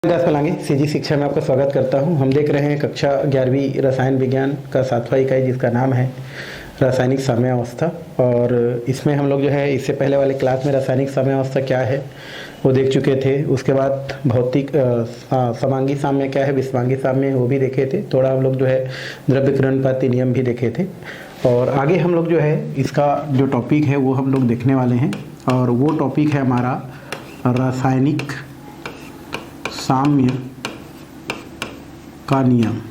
दास पलांगे CG शिक्षा में आपका स्वागत करता हूं। हम देख रहे हैं कक्षा 11वीं रसायन विज्ञान का 7वां इकाई जिसका नाम है रासायनिक साम्यावस्था। और इसमें हम लोग जो है इससे पहले वाले क्लास में रासायनिक साम्यावस्था क्या है वो देख चुके थे। उसके बाद भौतिक समांगी साम्य क्या है, विस्मांगी साम्य वो भी देखे थे। थोड़ा हम लोग जो है द्रव्यकरणपाती नियम भी देखे थे। और आगे हम लोग जो है इसका जो टॉपिक है वो हम लोग देखने वाले हैं और वो टॉपिक है हमारा रासायनिक साम्य का नियम।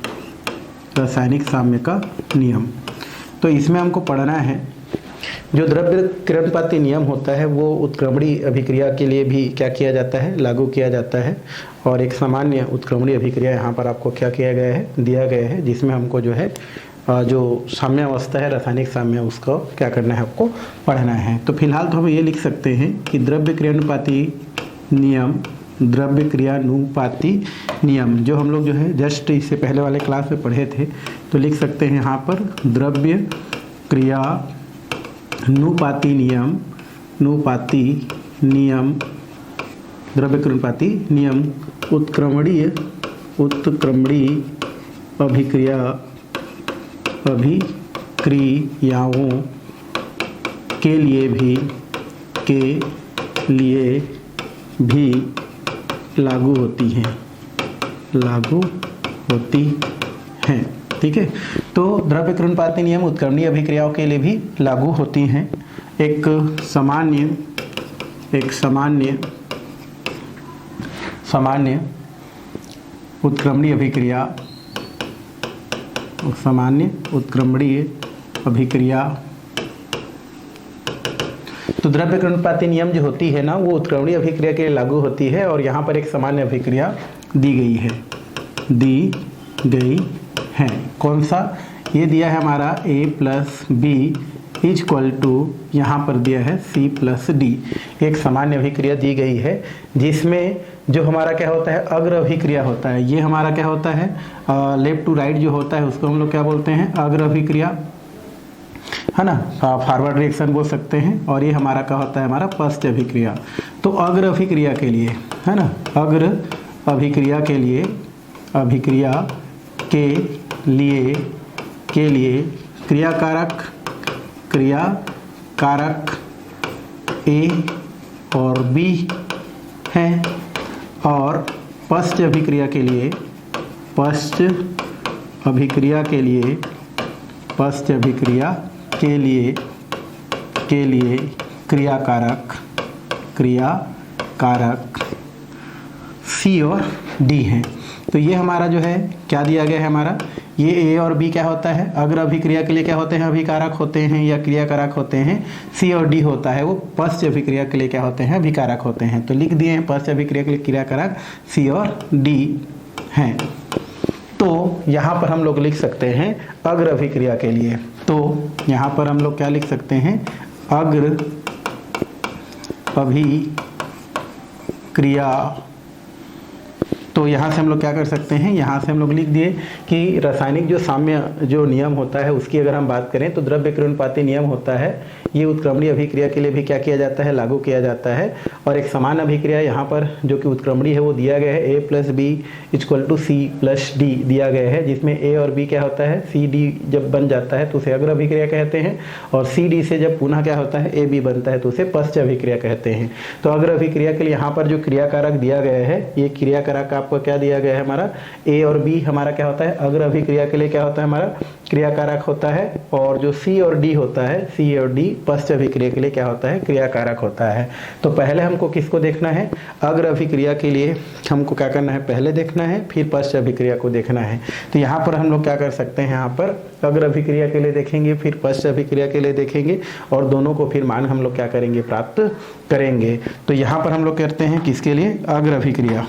रासायनिक साम्य का नियम तो इसमें हमको पढ़ना है जो द्रव्यकरणपाती नियम होता है वो उत्क्रमणीय अभिक्रिया के लिए भी क्या किया जाता है, लागू किया जाता है। और एक सामान्य उत्क्रमणीय अभिक्रिया यहाँ पर आपको क्या किया गया है, दिया गया है, जिसमें हमको जो है जो साम्यावस्था है रासायनिक साम्य उसको क्या करना है, आपको पढ़ना है। तो फिलहाल तो हम ये लिख सकते हैं कि द्रव्यक्रियानुपाती नियम, द्रव्यक्रियानुपाती नियम जो हम लोग जो है जस्ट इससे पहले वाले क्लास में पढ़े थे, तो लिख सकते हैं यहाँ पर द्रव्यक्रियानुपाती नियम, नुपाती नियम, द्रव्यक्रियानुपाती नियम उत्क्रमणीय अभिक्रियाओं के लिए भी लागू होती हैं, ठीक है। तो द्रव्यकरणपाती नियम उत्क्रमणीय अभिक्रियाओं के लिए भी लागू होती हैं। एक सामान्य उत्क्रमणीय अभिक्रिया तो द्रव्यकरणपाती नियम जो होती है ना वो उत्क्रमणीय अभिक्रिया के लिए लागू होती है। और यहाँ पर एक सामान्य अभिक्रिया दी गई है। कौन सा? ये दिया है हमारा A+B = यहाँ पर दिया है C+D। एक सामान्य अभिक्रिया दी गई है जिसमें जो हमारा क्या होता है, अग्र अभिक्रिया होता है। ये हमारा क्या होता है, लेफ्ट टू राइट जो होता है उसको हम लोग क्या बोलते हैं, अग्र अभिक्रिया, है ना, फॉरवर्ड रिएक्शन बोल सकते हैं। और ये हमारा क्या होता है, हमारा पश्च अभिक्रिया। तो अग्र अभिक्रिया के लिए, है ना, अग्र अभिक्रिया के लिए क्रियाकारक A और B हैं। और पश्च अभिक्रिया के लिए क्रियाकारक C और D हैं। तो ये हमारा जो है क्या दिया गया है, हमारा ये A और B क्या होता है, अग्र अभिक्रिया के लिए क्या होते हैं, अभिकारक होते हैं या क्रियाकारक होते हैं। C और D होता है वो पश्च अभिक्रिया के लिए क्या होते हैं, अभिकारक होते हैं। तो लिख दिए हैं पश्च अभिक्रिया के लिए क्रियाकारक C और D हैं। तो यहाँ पर हम लोग लिख सकते हैं अग्र अभिक्रिया के लिए, तो यहाँ पर हम लोग क्या लिख सकते हैं, अग्र अभिक्रिया। तो यहाँ से हम लोग क्या कर सकते हैं, यहाँ से हम लोग लिख दिए कि रासायनिक जो साम्य जो नियम होता है उसकी अगर हम बात करें तो द्रव्यकरणपाती नियम होता है ये उत्क्रमणीय अभिक्रिया के लिए भी क्या किया जाता है, लागू किया जाता है। और एक समान अभिक्रिया यहाँ पर जो कि उत्क्रमणीय है वो दिया गया है A+B = C+D दिया गया है, जिसमें A और B क्या होता है, CD जब बन जाता है तो उसे अग्र अभिक्रिया कहते हैं। और CD से जब पुनः क्या होता है, AB बनता है तो उसे पश्च अभिक्रिया कहते हैं। तो अग्र अभिक्रिया के लिए यहाँ पर जो क्रियाकारक दिया गया है, ये क्रियाकारक आपको क्या दिया गया है, हमारा A और B हमारा क्या होता है, अग्र अभिक्रिया के लिए क्या होता है, हमारा क्रियाकारक होता है। और जो C और D होता है, C और D पश्च अभिक्रिया के लिए क्या होता है, क्रियाकारक होता है। तो पहले हमको किसको देखना है, अग्र अभिक्रिया के लिए हमको क्या करना है, पहले देखना है, फिर पश्च अभिक्रिया को देखना है। तो यहाँ पर हम लोग क्या कर सकते हैं, यहाँ पर अग्र अभिक्रिया के लिए देखेंगे, फिर पश्च अभिक्रिया के लिए देखेंगे और दोनों को फिर मान हम लोग क्या करेंगे, प्राप्त करेंगे। तो यहाँ पर हम लोग करते हैं किसके लिए, अग्र अभिक्रिया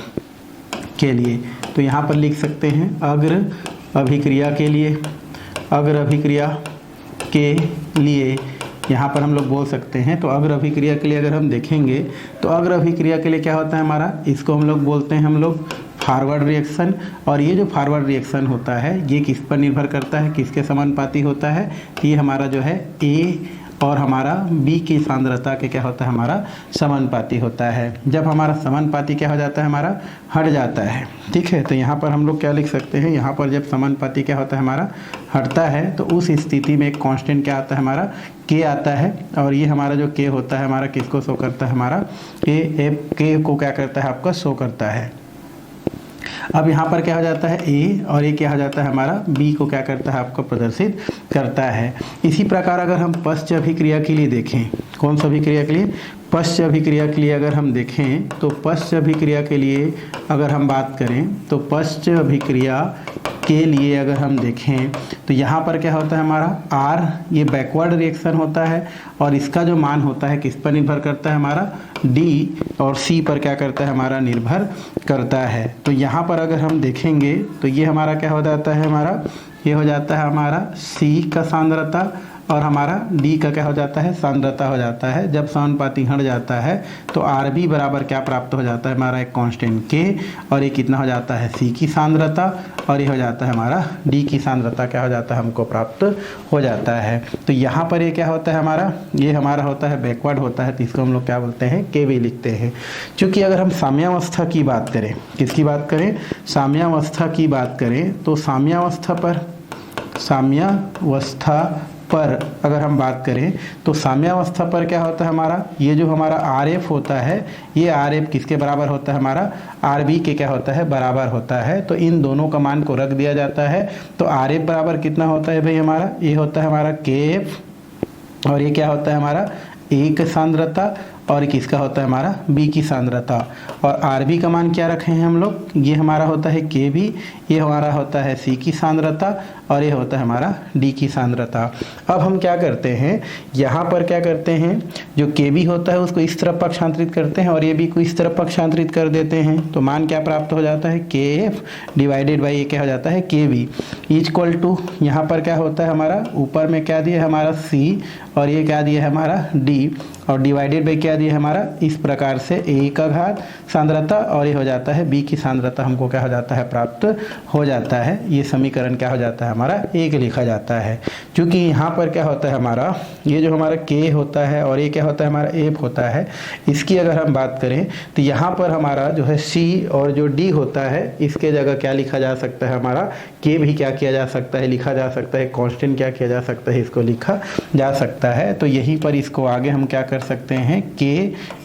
के लिए। तो यहाँ पर लिख सकते हैं अग्र अभिक्रिया के लिए, अग्र अभिक्रिया के लिए यहाँ पर हम लोग बोल सकते हैं। तो अग्र अभिक्रिया के लिए अगर हम देखेंगे तो अग्र अभिक्रिया के लिए क्या होता है हमारा, इसको हम लोग बोलते हैं हम लोग फॉरवर्ड रिएक्शन। और ये जो फॉरवर्ड रिएक्शन होता है ये किस पर निर्भर करता है, किसके समानुपाती होता है, तो ये हमारा जो है A और हमारा B की सांद्रता के क्या होता है, हमारा समानुपाती होता है। जब हमारा समानुपाती क्या हो जाता है, हमारा हट जाता है, ठीक है। तो यहाँ पर हम लोग क्या लिख सकते हैं, यहाँ पर जब समानुपाती क्या होता है, हमारा हटता है, तो उस स्थिति में एक कांस्टेंट क्या आता है, हमारा K आता है। और ये हमारा जो K होता है हमारा किसको शो करता है, हमारा K को क्या करता है, आपका शो करता है। अब यहाँ पर क्या हो जाता है A, और ये क्या हो जाता है, हमारा B को क्या करता है, आपको प्रदर्शित करता है। इसी प्रकार अगर हम पश्च अभिक्रिया के लिए देखें, कौन सा अभिक्रिया के लिए, पश्च अभिक्रिया के लिए अगर हम देखें, तो पश्च अभिक्रिया के लिए अगर हम बात करें, तो पश्च अभिक्रिया के लिए अगर हम देखें तो यहाँ पर क्या होता है, हमारा R ये बैकवर्ड रिएक्शन होता है, और इसका जो मान होता है किस पर निर्भर करता है, हमारा D और C पर क्या करता है, हमारा निर्भर करता है। तो यहाँ पर अगर हम देखेंगे तो ये हमारा क्या हो जाता है, हमारा ये हो जाता है हमारा C का सांद्रता, और हमारा D का क्या हो जाता है, सांद्रता हो जाता है। जब समानुपाती हट जाता है तो RB बराबर क्या प्राप्त हो जाता है, हमारा एक कांस्टेंट K, और ये कितना हो जाता है, C की सांद्रता, और ये हो जाता है हमारा D की सांद्रता क्या हो जाता है, हमको प्राप्त हो जाता है। तो यहाँ पर ये क्या होता है, हमारा ये हमारा होता है बैकवर्ड होता है, तो इसको हम लोग क्या बोलते हैं, KB लिखते हैं। चूँकि अगर हम साम्यावस्था की बात करें, किसकी बात करें, साम्यावस्था की बात करें, तो साम्यावस्था पर अगर हम बात करें तो साम्यावस्था पर क्या होता है, हमारा ये जो हमारा RF होता है, ये RF किसके बराबर होता है, हमारा RB के क्या होता है, बराबर होता है। तो इन दोनों का मान को रख दिया जाता है। तो RF बराबर कितना होता है भाई, हमारा ये होता है हमारा KF, और ये क्या होता है, हमारा A की सांद्रता, और किसका होता है, हमारा B की सांद्रता। और RB का मान क्या रखे हैं हम लोग, ये हमारा होता है KB, ये हमारा होता है C की सांद्रता, और ये होता है हमारा D की सांद्रता। अब हम क्या करते हैं, यहाँ पर क्या करते हैं, जो KB होता है उसको इस तरफ पक्षांतरित करते हैं, और ये B को इस तरफ पक्षांतरित कर देते हैं। तो मान क्या प्राप्त हो जाता है, KF डिवाइडेड बाई ये क्या हो जाता है, KB इक्वल टू, यहाँ पर क्या होता है, हमारा ऊपर में क्या दिया है, हमारा C, और ये क्या दिया है, हमारा D, और डिवाइडेड बाई क्या दिया है, हमारा इस प्रकार से A का घात सांद्रता, और ये हो जाता है B की सांद्रता हमको क्या हो जाता है, प्राप्त हो जाता है। ये समीकरण क्या हो जाता है, हमारा 1 लिखा जाता है। क्योंकि यहाँ पर क्या होता है, हमारा ये जो हमारा K होता है, और ये क्या होता है, हमारा F होता है, इसकी अगर हम बात करें तो यहाँ पर हमारा जो है C और जो D होता है, इसके जगह क्या लिखा जा सकता है, हमारा K भी क्या किया जा सकता है, लिखा जा सकता है, कांस्टेंट क्या किया जा सकता है, इसको लिखा जा सकता है। तो यहीं पर इसको आगे हम क्या कर सकते हैं, K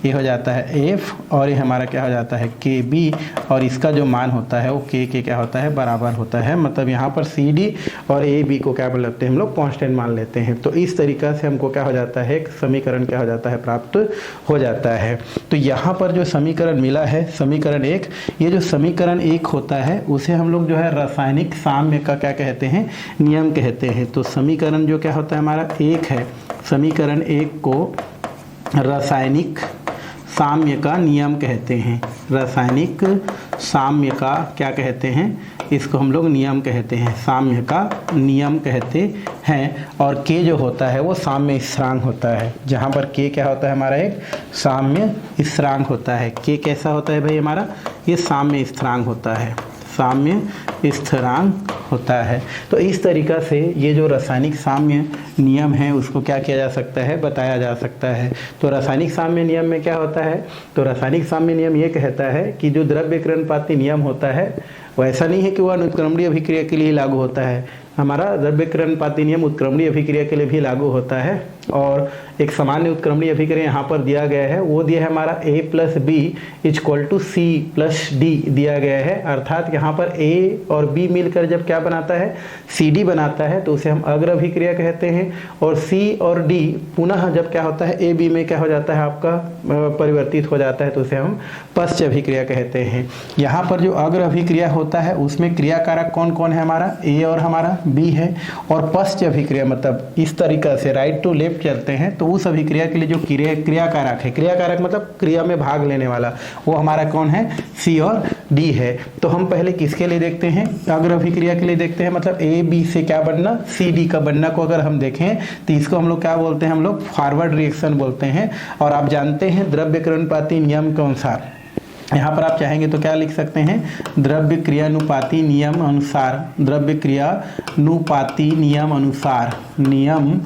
ये हो जाता है F, और ये हमारा क्या हो जाता है KB, और इसका जो मान होता है वो K के क्या होता है, बराबर होता है। मतलब यहाँ पर CD और AB को क्या बोलते हैं, हम लोग कांस्टेंट मान लेते हैं। तो इस तरीका से हमको क्या हो जाता है, एक समीकरण क्या हो जाता है, प्राप्त हो जाता है। तो यहाँ पर जो समीकरण मिला है, समीकरण 1, ये जो समीकरण 1 होता है उसे हम लोग जो है रासायनिक साम्य का क्या कहते हैं, नियम कहते हैं। तो समीकरण जो क्या होता है, हमारा 1 है, समीकरण 1 को रासायनिक साम्य का नियम कहते हैं। रासायनिक साम्य का क्या कहते हैं, इसको हम लोग नियम कहते हैं, साम्य का नियम कहते हैं। और K जो होता है वो साम्य स्थिरांक होता है। जहाँ पर K क्या होता है, हमारा एक साम्य स्थिरांक होता है। K कैसा होता है भाई, हमारा ये साम्य स्थिरांक होता है, साम्य स्थिरांक होता है। तो इस तरीका से ये जो रासायनिक साम्य नियम है उसको क्या किया जा सकता है, बताया जा सकता है। तो रासायनिक साम्य नियम में क्या होता है, तो रासायनिक साम्य नियम ये कहता है कि जो द्रव्य किरणपाती नियम होता है वो ऐसा नहीं है कि वह अनुत्क्रमणीय अभिक्रिया के लिए लागू होता है। हमारा द्रव्य किरणपाती नियम उत्क्रमणीय अभिक्रिया के लिए भी लागू होता है। और एक सामान्य उत्क्रमणीय अभिक्रिया यहाँ पर दिया गया है, वो दिया है हमारा A + B = C + D दिया गया है। अर्थात यहाँ पर A और B मिलकर जब क्या बनाता है, CD बनाता है, तो उसे हम अग्र अभिक्रिया कहते हैं। और C और D पुनः जब क्या होता है, AB में क्या हो जाता है, आपका परिवर्तित हो जाता है, तो उसे हम पश्च अभिक्रिया कहते हैं। यहाँ पर जो अग्र अभिक्रिया होता है उसमें क्रियाकारक कौन कौन है, हमारा A और हमारा B है। और पश्च अभिक्रिया मतलब इस तरीका से राइट टू लेफ्ट चलते हैं, तो उस अभिक्रिया के लिए जो क्रियाकारक है, क्रियाकारक मतलब क्रिया में भाग लेने वाला, वो हमारा कौन है, C और D है। तो हम पहले किसके लिए देखते हैं, अग्र अभिक्रिया के लिए देखते हैं। मतलब A B से क्या बनना, C D का बनना को अगर हम देखें तो इसको हम लोग क्या बोलते हैं, हम लोग फॉरवर्ड रिएक्शन बोलते हैं। और आप जानते हैं द्रव्य किरणपाती नियम के अनुसार, यहाँ पर आप चाहेंगे तो क्या लिख सकते हैं, द्रव्य क्रियानुपाती नियम अनुसार, द्रव्य क्रियानुपाती नियम अनुसार, नियम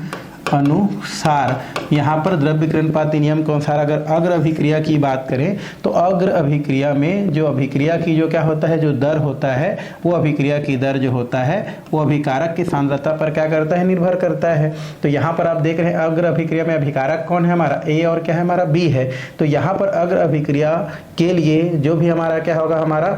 अनुसार यहाँ पर द्रव्यकरणपाती नियम के अनुसार अगर अग्र अभिक्रिया की बात करें तो अग्र अभिक्रिया में जो अभिक्रिया की जो क्या होता है, जो दर होता है, वो अभिक्रिया की दर जो होता है वो अभिकारक की सांद्रता पर क्या करता है, निर्भर करता है। तो यहाँ पर आप देख रहे हैं अग्र अभिक्रिया में अभिकारक कौन है हमारा, ए और क्या है हमारा, बी है। तो यहाँ पर अग्र अभिक्रिया के लिए जो भी हमारा क्या होगा, हमारा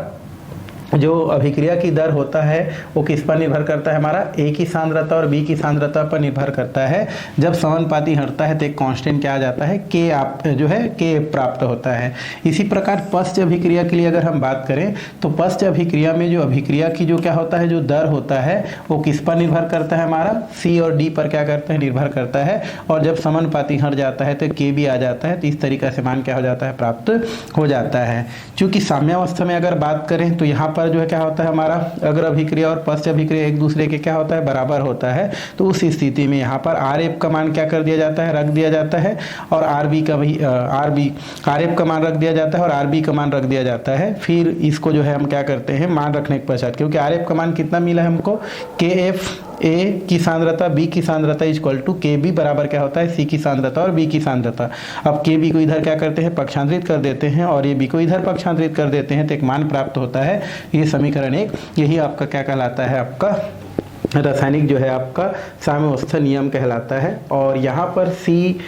जो अभिक्रिया की दर होता है वो किस पर निर्भर करता है, हमारा ए की सांद्रता और बी की सांद्रता पर निर्भर करता है। जब समानुपाती हटता है तो एक कांस्टेंट क्या आ जाता है, के आप जो है के प्राप्त होता है। इसी प्रकार पश्च अभिक्रिया के लिए अगर हम बात करें तो पश्च अभिक्रिया में जो अभिक्रिया की जो क्या होता है, जो दर होता है वो किस पर निर्भर करता है, हमारा सी और डी पर क्या करता है, निर्भर करता है। और जब समानुपाती हट जाता है तो के भी आ जाता है। तो इस तरीके से मान क्या हो जाता है, प्राप्त हो जाता है। चूंकि साम्यावस्था में अगर बात करें तो यहाँ पर जो है क्या होता है, हमारा अग्र अभिक्रिया और पश्च अभिक्रिया एक दूसरे के क्या होता है, बराबर होता है। तो उस स्थिति में यहाँ पर आर एफ का मान क्या कर दिया जाता है, रख दिया जाता है। और आर बी का भी आर एफ का मान रख दिया जाता है और आर बी का मान रख दिया जाता है। फिर इसको जो है हम क्या करते हैं, मान रखने के पश्चात, क्योंकि आर एफ का मान कितना मिला है हमको, के एफ ए की सांद्रता बी की सांद्रता इक्वल टू के बी बराबर क्या होता है, सी की सांद्रता और बी की सांद्रता। अब के बी को इधर क्या करते हैं, पक्षांतरित कर देते हैं और ए बी को इधर पक्षांतरित कर देते हैं तो एक मान प्राप्त होता है। ये समीकरण एक, यही आपका क्या कहलाता है, आपका रासायनिक जो है आपका साम्यावस्था नियम कहलाता है। और यहाँ पर सी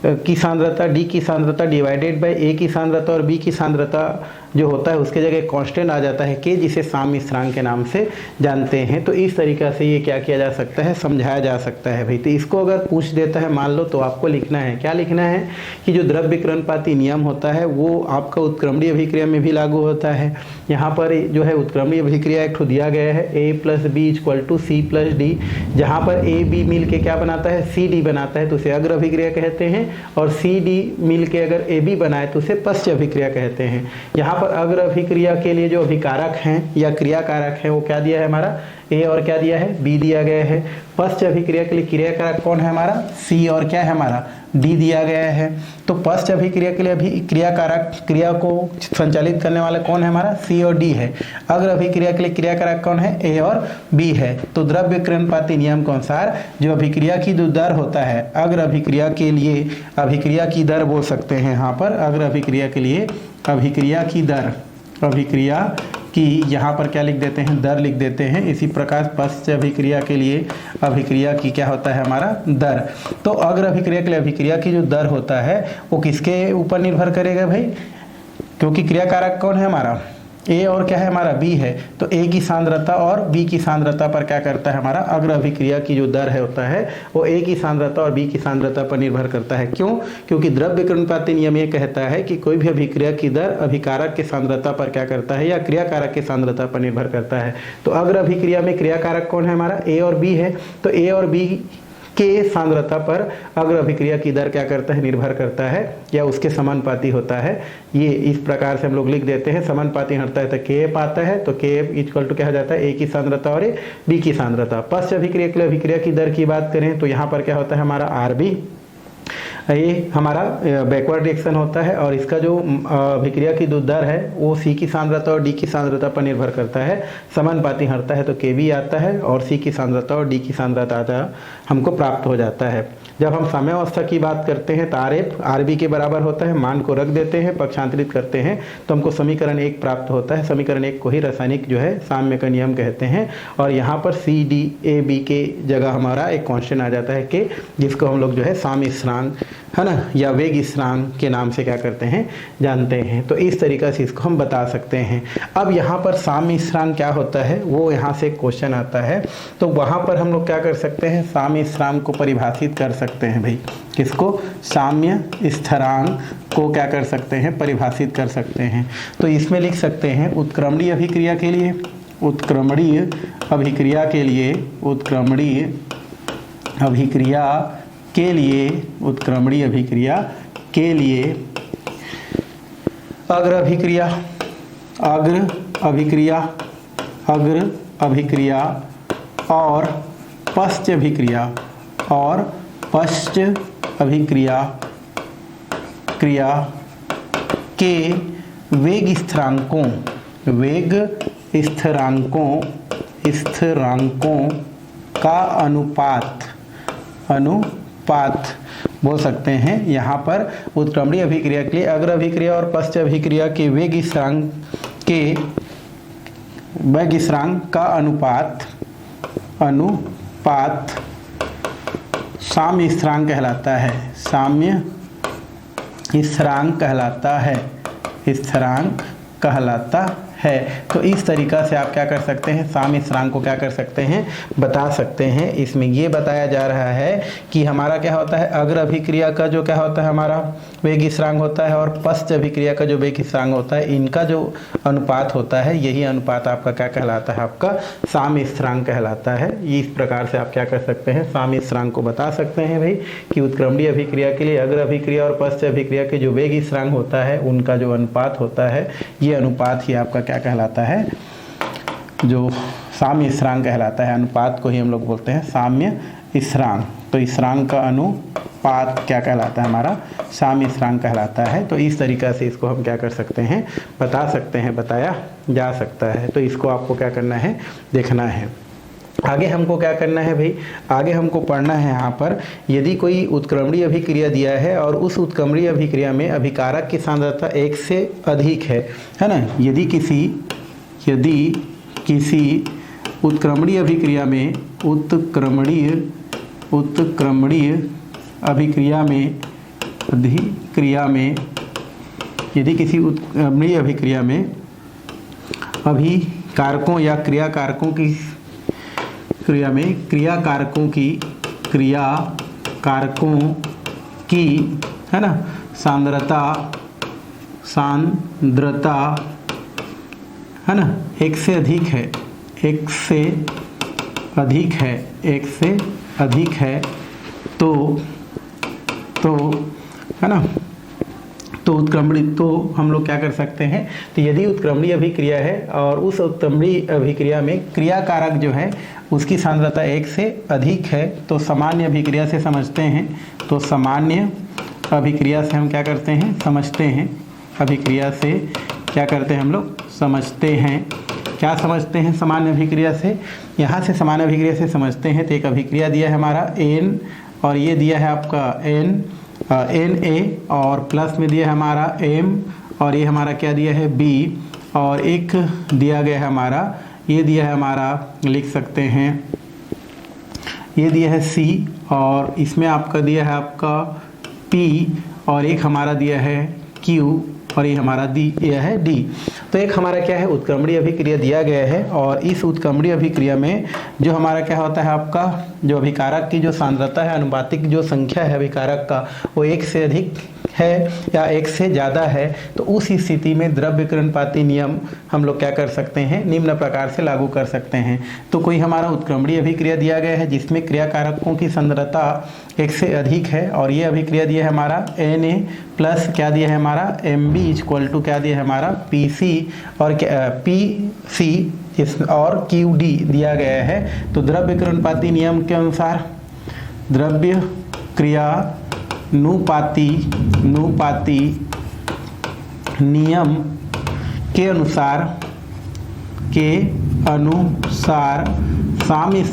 की सांद्रता, डी की सांद्रता डिवाइडेड बाय ए की सांद्रता और बी की सांद्रता जो होता है उसके जगह कांस्टेंट आ जाता है के, जिसे साम्य स्थिरांक के नाम से जानते हैं। तो इस तरीक़ा से ये क्या किया जा सकता है, समझाया जा सकता है भाई। तो इसको अगर पूछ देता है मान लो, तो आपको लिखना है, क्या लिखना है कि जो द्रव्यकरणपाती नियम होता है वो आपका उत्क्रमणीय अभिक्रिया में भी लागू होता है। यहाँ पर जो है उत्क्रमणीय अभिक्रिया एक दिया गया है, A plus B equal to C plus D, जहाँ पर ए बी मिल के क्या बनाता है, सी डी बनाता है, तो उसे अग्र अभिक्रिया कहते हैं। और सी डी मिल के अगर ए बी बनाए तो उसे पश्च अभिक्रिया कहते हैं। यहाँ पर अग्र अभिक्रिया के लिए जो अभिकारक हैं या क्रियाकारक हैं वो क्या दिया है हमारा, ए और क्या दिया है, बी दिया गया है। पश्च अभिक्रिया के लिए क्रियाकारक कौन है हमारा, सी और क्या है हमारा, डी दिया गया है। तो पश्च अभिक्रिया के लिए अभी क्रियाकारक, क्रिया को संचालित करने वाला कौन है हमारा, सी और डी है। अग्र अभिक्रिया के लिए क्रियाकारक कौन है, ए और बी है। तो द्रव्यकरणपाती नियम के अनुसार जो अभिक्रिया की जो दर होता है, अग्र अभिक्रिया के लिए अभिक्रिया की दर बोल सकते हैं यहाँ पर, अग्र अभिक्रिया के लिए अभिक्रिया की दर, अभिक्रिया की यहाँ पर क्या लिख देते हैं, दर लिख देते हैं। इसी प्रकार पश्च अभिक्रिया के लिए अभिक्रिया की क्या होता है हमारा, दर। तो अग्र अभिक्रिया के लिए अभिक्रिया की जो दर होता है वो किसके ऊपर निर्भर करेगा भाई, क्योंकि क्रियाकारक कौन है हमारा, ए और क्या है हमारा, बी है। तो ए की सांद्रता और बी की सांद्रता पर क्या करता है हमारा, अग्र अभिक्रिया की जो दर है होता है वो ए की सांद्रता और बी की सांद्रता पर निर्भर करता है। क्यों, क्योंकि द्रव्यकरणपाती नियम ये कहता है कि कोई भी अभिक्रिया की दर अभिकारक के सांद्रता पर क्या करता है, या क्रियाकारक के सांद्रता पर निर्भर करता है। तो अग्र अभिक्रिया में क्रियाकारक कौन है हमारा, ए और बी है। तो ए और बी के सांद्रता पर अग्र अभिक्रिया की दर क्या करता है, निर्भर करता है या उसके समानुपाती होता है। ये इस प्रकार से हम लोग लिख देते हैं, समानुपाती हटता है तो के एफ आता है, तो के एफ इक्वल टू क्या हो जाता है, ए की सांद्रता और ए बी की सांद्रता। पश्च अभिक्रिया के लिए अभिक्रिया की दर की बात करें तो यहाँ पर क्या होता है हमारा आर बी, ये हमारा बैकवर्ड रिएक्शन होता है और इसका जो अभिक्रिया की जो दर है वो सी की सांद्रता और डी की सांद्रता पर निर्भर करता है। समानुपाती हटता है तो के बी आता है और सी की सांद्रता और डी की सांद्रता आता हमको प्राप्त हो जाता है। जब हम साम्यावस्था की बात करते हैं तो आर एफ आर बी के बराबर होता है, मान को रख देते हैं, पक्षांतरित करते हैं तो हमको समीकरण एक प्राप्त होता है। समीकरण एक को ही रासायनिक जो है साम्य का नियम कहते हैं। और यहाँ पर सी डी ए बी के जगह हमारा एक कांस्टेंट आ जाता है के, जिसको हम लोग जो है साम्य स्थिरांक है ना, या वेग स्थिरांक के नाम से क्या करते हैं, जानते हैं। तो इस तरीक़े से इसको हम बता सकते हैं। अब यहाँ पर साम्य स्थिरांक क्या होता है वो यहाँ से क्वेश्चन आता है, तो वहाँ पर हम लोग क्या कर सकते हैं, साम्य स्थिरांक को परिभाषित कर सकते हैं भाई। किसको, साम्य स्थिरांक को क्या कर सकते हैं, परिभाषित कर सकते हैं। तो इसमें लिख सकते हैं उत्क्रमणीय अभिक्रिया के लिए, उत्क्रमणीय अभिक्रिया के लिए, उत्क्रमणीय अभिक्रिया के लिए, उत्क्रमणीय अभिक्रिया के लिए अग्र अभिक्रिया, अग्र अभिक्रिया, अग्र अभिक्रिया और पश्च अभिक्रिया, और पश्च अभिक्रिया क्रिया के वेग स्थिरांकों, वेग स्थिरांकों, स्थिरांकों का अनुपात अनुपात बोल सकते हैं। यहाँ पर उत्क्रमणीय अभिक्रिया के लिए अग्र अभिक्रिया और पश्च अभिक्रिया के वेग स्थिरांक का अनुपात साम्य स्थिरांक कहलाता है। साम्य स्थिरांक कहलाता है। तो इस तरीका से आप क्या कर सकते हैं, साम्य स्थिरांक को क्या कर सकते हैं, बता सकते हैं। इसमें ये बताया जा रहा है कि हमारा क्या होता है, अग्र अभिक्रिया का जो क्या होता है हमारा वेग स्थिरांक होता है और पश्च अभिक्रिया का जो वेग स्थिरांक होता है, इनका जो अनुपात होता है, यही अनुपात आपका क्या कहलाता है, आपका साम्य स्थिरांक कहलाता है। इस प्रकार से आप क्या कर सकते हैं, साम्य स्थिरांक को बता सकते हैं भाई कि उत्क्रमणीय अभिक्रिया के लिए अग्र अभिक्रिया और पश्च अभिक्रिया के जो वेग स्थिरांक होता है, उनका जो अनुपात होता है, ये अनुपात ही आपका क्या कहलाता है, जो साम्य स्थिरांक कहलाता है। अनुपात को ही हम लोग बोलते हैं साम्य स्थिरांक। तो स्थिरांक का अनुपात क्या कहलाता है, हमारा साम्य स्थिरांक कहलाता है। तो इस तरीका से इसको हम क्या कर सकते हैं, बता सकते हैं, बताया जा सकता है। तो इसको आपको क्या करना है, देखना है। आगे हमको क्या करना है भाई, आगे हमको पढ़ना है यहाँ पर, यदि कोई उत्क्रमणीय अभिक्रिया दिया है और उस उत्क्रमणीय अभिक्रिया में अभिकारक की सांद्रता 1 से अधिक है ना। यदि किसी उत्क्रमणीय अभिक्रिया में यदि किसी उत्क्रमणीय अभिक्रिया में अभिकारकों या क्रियाकारकों की है ना सांद्रता है ना 1 से अधिक है तो है ना, तो उत्क्रमणीय, तो हम लोग क्या कर सकते हैं, तो यदि उत्क्रमणीय अभिक्रिया है और उस उत्क्रमणीय अभिक्रिया में क्रियाकारक जो है उसकी सांद्रता 1 से अधिक है, तो सामान्य अभिक्रिया से समझते हैं। तो सामान्य अभिक्रिया से हम क्या करते हैं, समझते हैं। अभिक्रिया से क्या करते हैं हम लोग, समझते हैं। क्या समझते हैं सामान्य अभिक्रिया से, यहाँ से सामान्य अभिक्रिया से समझते हैं। तो एक अभिक्रिया दिया है हमारा n और ये दिया है आपका Na और प्लस में दिया है हमारा M और ये हमारा क्या दिया है B और एक दिया गया है हमारा, ये दिया है हमारा, लिख सकते हैं, ये दिया है C और इसमें आपका दिया है आपका P और एक हमारा दिया है Q और ये हमारा दिया है D। तो एक हमारा क्या है, उत्क्रमणीय अभिक्रिया दिया गया है और इस उत्क्रमणीय अभिक्रिया में जो हमारा क्या होता है, आपका जो अभिकारक की जो सांद्रता है, अनुपातिक जो संख्या है अभिकारक का, वो 1 से अधिक है या 1 से ज़्यादा है। तो उस स्थिति में द्रव्यकरणपाती नियम हम लोग क्या कर सकते हैं, निम्न प्रकार से लागू कर सकते हैं। तो कोई हमारा उत्क्रमणीय अभिक्रिया दिया गया है जिसमें क्रियाकारकों की सांद्रता 1 से अधिक है और ये अभिक्रिया दिया है हमारा Na प्लस क्या दिया है हमारा Mb इक्वल टू क्या दिया है हमारा Pc और Pc और Qd दिया गया है। तो द्रव्यकरणपाती नियम के अनुसार, द्रव्य क्रिया नुपाती नियम के अनुसार साम्य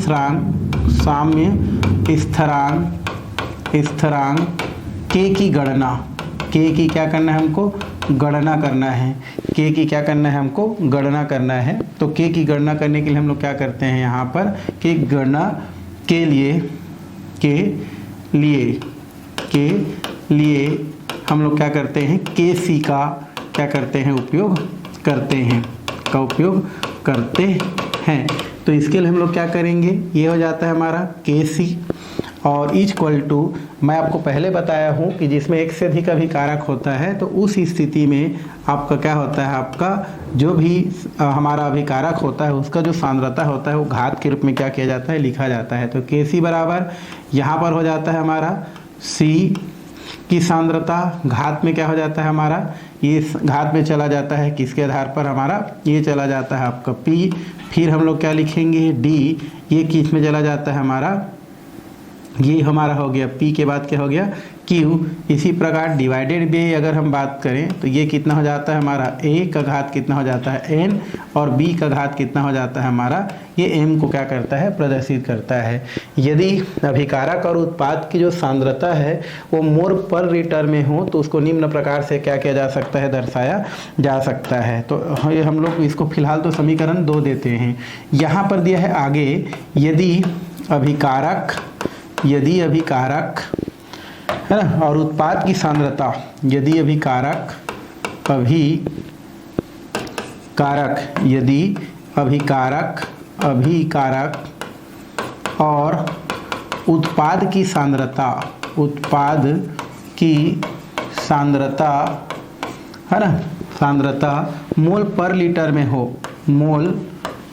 स्थिरांक के की गणना, के की क्या करना है हमको, गणना करना है। के की क्या करना है हमको, गणना करना है। तो के की गणना करने के लिए हम लोग क्या करते हैं, यहाँ पर के गणना के लिए हम लोग क्या करते हैं, के सी का क्या करते हैं, उपयोग करते हैं। तो इसके लिए हम लोग क्या करेंगे, ये हो जाता है हमारा के सी और इक्वल टू, मैं आपको पहले बताया हूँ कि जिसमें 1 से अधिक अभिकारक होता है तो उस स्थिति में आपका क्या होता है, आपका जो भी हमारा अभिकारक होता है उसका जो सांद्रता होता है वो घात के रूप में क्या किया जाता है, लिखा जाता है। तो के सी बराबर यहाँ पर हो जाता है हमारा सी की सांद्रता घात में क्या हो जाता है हमारा, ये घात में चला जाता है किसके आधार पर, हमारा ये चला जाता है आपका P, फिर हम लोग क्या लिखेंगे D, ये किस में चला जाता है हमारा, ये हमारा हो गया P के बाद क्या हो गया क्यू। इसी प्रकार डिवाइडेड बाय अगर हम बात करें तो ये कितना हो जाता है हमारा ए का घात कितना हो जाता है एन, और बी का घात कितना हो जाता है हमारा, ये एम को क्या करता है, प्रदर्शित करता है। यदि अभिकारक और उत्पाद की जो सांद्रता है वो मोल पर लीटर में हो तो उसको निम्न प्रकार से क्या किया जा सकता है, दर्शाया जा सकता है। तो हम लोग इसको फिलहाल तो समीकरण 2 देते हैं। यहाँ पर दिया है आगे, यदि अभिकारक है ना और उत्पाद की सांद्रता, यदि अभिकारक और उत्पाद की सांद्रता है ना, सांद्रता मोल पर लीटर में हो, मोल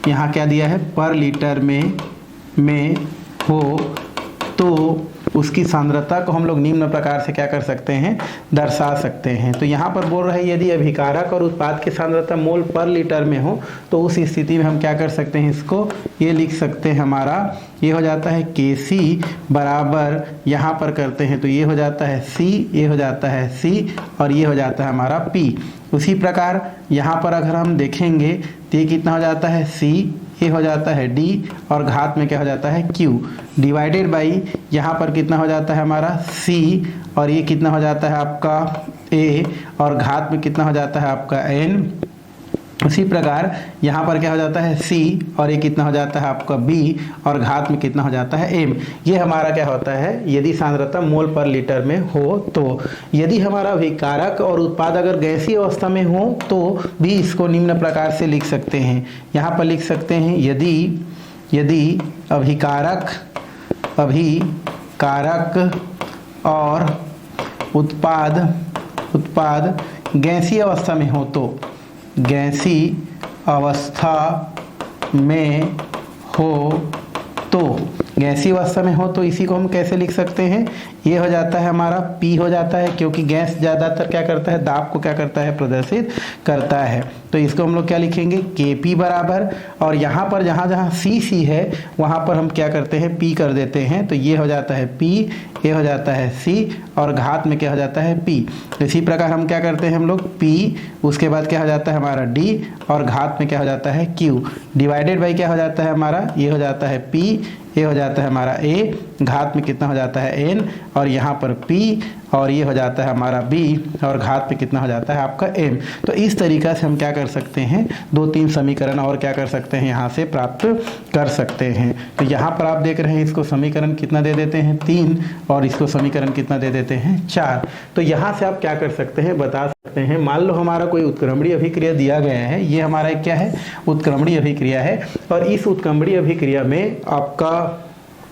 यहाँ क्या दिया है, पर लीटर में हो, तो उसकी सांद्रता को हम लोग निम्न प्रकार से क्या कर सकते हैं, दर्शा सकते हैं। तो यहाँ पर बोल रहे हैं यदि अभिकारक और उत्पाद की सांद्रता मोल पर लीटर में हो तो उस स्थिति में हम क्या कर सकते हैं, इसको ये लिख सकते हैं हमारा, ये हो जाता है Kc बराबर, यहाँ पर करते हैं तो ये हो जाता है C, ये हो जाता है C और ये हो जाता है हमारा P। उसी प्रकार यहाँ पर अगर हम देखेंगे तो ये कितना हो जाता है C, ये हो जाता है D और घात में क्या हो जाता है Q, डिवाइडेड बाई यहाँ पर कितना हो जाता है हमारा C और ये कितना हो जाता है आपका A और घात में कितना हो जाता है आपका N। उसी प्रकार यहाँ पर क्या हो जाता है C और ये कितना हो जाता है आपका B और घात में कितना हो जाता है M। ये हमारा क्या होता है, यदि सांद्रता मोल पर लीटर में हो तो। यदि हमारा अभिकारक और उत्पाद अगर गैसीय अवस्था में हो तो भी इसको निम्न प्रकार से लिख सकते हैं। यहाँ पर लिख सकते हैं यदि अभिकारक और उत्पाद गैसीय अवस्था में हो तो, गैसीय अवस्था में हो तो इसी को हम कैसे लिख सकते हैं, ये हो जाता है हमारा P हो जाता है, क्योंकि गैस ज़्यादातर क्या करता है, दाब को क्या करता है, प्रदर्शित करता है। तो इसको हम लोग क्या लिखेंगे, Kp बराबर, और यहाँ पर जहाँ Cc है वहाँ पर हम क्या करते हैं, P कर देते हैं, तो ये हो जाता है P, ये हो जाता है C और घात में क्या हो जाता है P। इसी प्रकार हम क्या करते हैं, हम लोग P, उसके बाद क्या हो जाता है हमारा D और घात में क्या हो जाता है Q, डिवाइडेड बाई क्या हो जाता है हमारा, ये हो जाता है P, ये हो जाता है हमारा A, घात में कितना हो जाता है N और यहाँ पर P और ये हो जाता है हमारा B और घात में कितना हो जाता है आपका M। तो इस तरीक़ा से हम क्या कर सकते हैं, 2-3 समीकरण और क्या कर सकते हैं, यहाँ से प्राप्त कर सकते हैं। तो यहाँ पर आप देख रहे हैं इसको समीकरण कितना दे देते हैं, 3, और इसको समीकरण कितना दे देते हैं, 4। तो यहाँ से आप क्या कर सकते हैं, बता सकते हैं, मान लो हमारा कोई उत्क्रमणीय अभिक्रिया दिया गया है, ये हमारा क्या है, उत्क्रमणीय अभिक्रिया है, और इस उत्क्रमणीय अभिक्रिया में आपका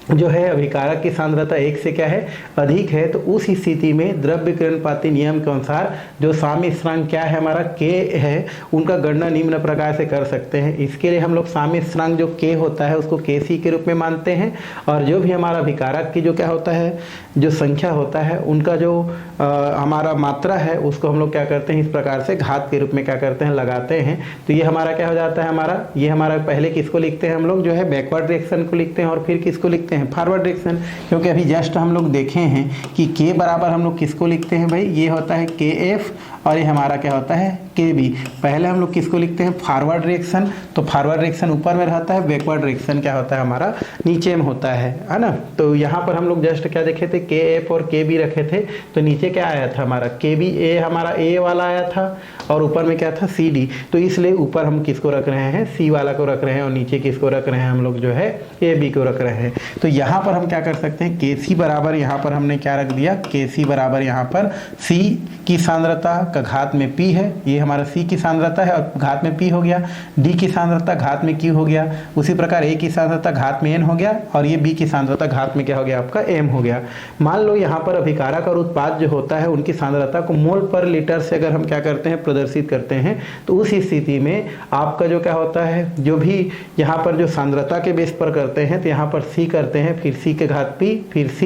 जो है अभिकारक की सांद्रता 1 से क्या है, अधिक है, तो उस स्थिति में द्रव्य विकिरणपाती नियम के अनुसार जो साम्य स्थिरांक क्या है हमारा, K है, उनका गणना निम्न प्रकार से कर सकते हैं। इसके लिए हम लोग साम्य स्थिरांक जो K होता है उसको Kc के रूप में मानते हैं, और जो भी हमारा अभिकारक की जो क्या होता है, जो संख्या होता है, उनका जो हमारा मात्रा है उसको हम लोग क्या करते हैं, इस प्रकार से घात के रूप में क्या करते हैं, लगाते हैं। तो ये हमारा क्या हो जाता है, हमारा ये हमारा पहले किसको लिखते हैं हम लोग, जो है बैकवर्ड डायरेक्शन को लिखते हैं, और फिर किसको लिखते हैं, फॉरवर्ड डायरेक्शन। क्योंकि अभी जस्ट हम लोग देखे हैं कि K बराबर हम लोग किसको लिखते हैं भाई, ये होता है KF और ये हमारा क्या होता है KB। पहले हम लोग किसको लिखते हैं, फॉरवर्ड डायरेक्शन, तो फॉरवर्ड डायरेक्शन ऊपर में रहता है, बैकवर्ड डायरेक्शन क्या होता है हमारा, नीचे में होता है ना। तो यहाँ पर हम लोग जस्ट क्या देखे थे, KF और KB रखे थे, तो नीचे क्या आया था हमारा KB, A हमारा A वाला आया था, और ऊपर में क्या था CD। तो इसलिए ऊपर हम किसको रख रहे हैं, C वाला को रख रहे हैं, और नीचे किसको रख रहे हैं हम लोग, जो है AB को रख रहे हैं। तो यहाँ पर हम क्या कर सकते हैं, Kc बराबर यहाँ पर हमने क्या रख दिया, Kc बराबर यहाँ पर C की सांद्रता का घात में P है, ये हमारा C की सांद्रता है और घात में P हो गया, D की सांद्रता घात में Q हो गया, उसी प्रकार A की सांद्रता घात में N हो गया, और ये B की सांद्रता घात में क्या हो गया आपका, M हो गया। मान लो यहाँ पर अभिकारक और उत्पाद जो होता है उनकी सांद्रता को मोल पर लीटर से अगर हम क्या करते हैं, प्रदर्शित करते हैं, तो उस स्थिति में आपका जो क्या होता है, जो भी यहाँ पर जो सांद्रता के बेस पर करते हैं, तो यहाँ पर C करते हैं, फिर C के घात P, फिर C,